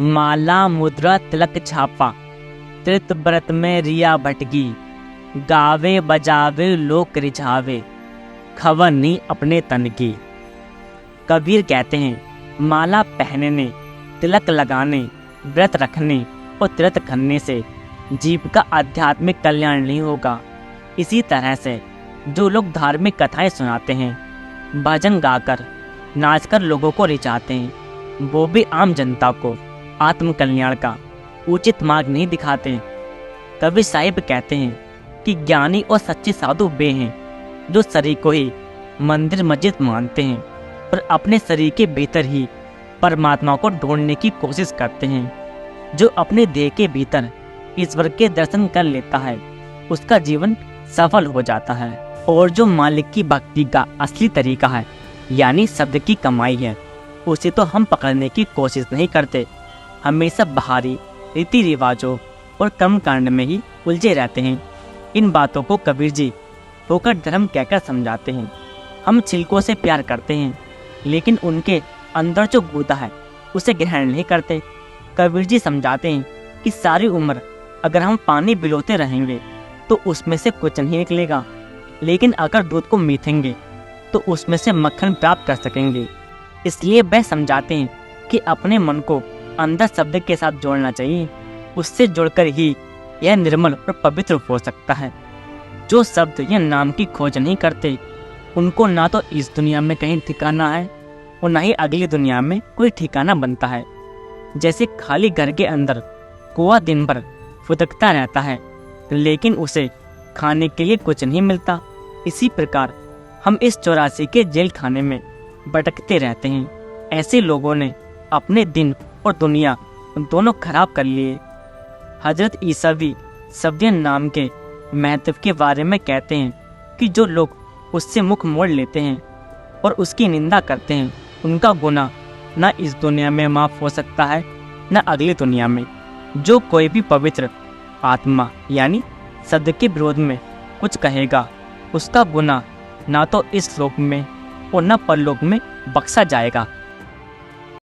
माला मुद्रा तिलक छापा, त्रित व्रत में रिया भटकी, गावे बजावे लोक रिझावे, खबर नहीं अपने तन की। कबीर कहते हैं माला पहनने, तिलक लगाने, व्रत रखने और तीर्थ करने से जीव का आध्यात्मिक कल्याण नहीं होगा। इसी तरह से जो लोग धार्मिक कथाएं सुनाते हैं, भजन गाकर नाचकर लोगों को रिझाते हैं, वो भी आम जनता को आत्म कल्याण का उचित मार्ग नहीं दिखाते। कबीर साहिब कहते हैं कि ज्ञानी और सच्चे साधु वे हैं जो शरीर को ही मंदिर मस्जिद मानते हैं और अपने शरीर के भीतर ही परमात्मा को ढूंढने की कोशिश करते हैं। जो अपने देह के भीतर ईश्वर के दर्शन कर लेता है, उसका जीवन सफल हो जाता है। और जो मालिक की भक्ति का असली तरीका है, यानी शब्द की कमाई है, उसे तो हम पकड़ने की कोशिश नहीं करते। हमेशा बाहरी रीति रिवाजों और कर्मकांड में ही उलझे रहते हैं। इन बातों को कबीर जी होकर धर्म कहकर समझाते हैं। हम छिलकों से प्यार करते हैं, लेकिन उनके अंदर जो गूदा है उसे ग्रहण नहीं करते। कबीर जी समझाते हैं कि सारी उम्र अगर हम पानी बिलोते रहेंगे तो उसमें से कुछ नहीं निकलेगा, लेकिन अगर दूध को मीठेंगे तो उसमें से मक्खन प्राप्त कर सकेंगे। इसलिए वह समझाते हैं कि अपने मन को अंदर शब्द के साथ जोड़ना चाहिए। उससे जुड़कर ही यह निर्मल और पवित्र हो सकता है। जो शब्द या नाम की खोज नहीं करते, उनको ना तो इस दुनिया में कहीं ठिकाना है और ना ही अगली दुनिया में कोई ठिकाना बनता है। जैसे खाली घर के अंदर कुआं दिन भर फुदकता रहता है, लेकिन उसे खाने के लिए कुछ नहीं मिलता, इसी प्रकार हम इस 84 के जेल खाने में भटकते रहते हैं। ऐसे लोगों ने अपने दिन और दुनिया दोनों खराब कर लिए। हजरत ईसा भी सब्दियन नाम के महत्व के बारे में कहते हैं कि जो लोग उससे मुख मोड़ लेते हैं और उसकी निंदा करते हैं, उनका गुनाह न इस दुनिया में माफ़ हो सकता है न अगली दुनिया में। जो कोई भी पवित्र आत्मा यानी शब्द के विरोध में कुछ कहेगा, उसका गुनाह ना तो इस लोक में और न परलोक में बख्शा जाएगा।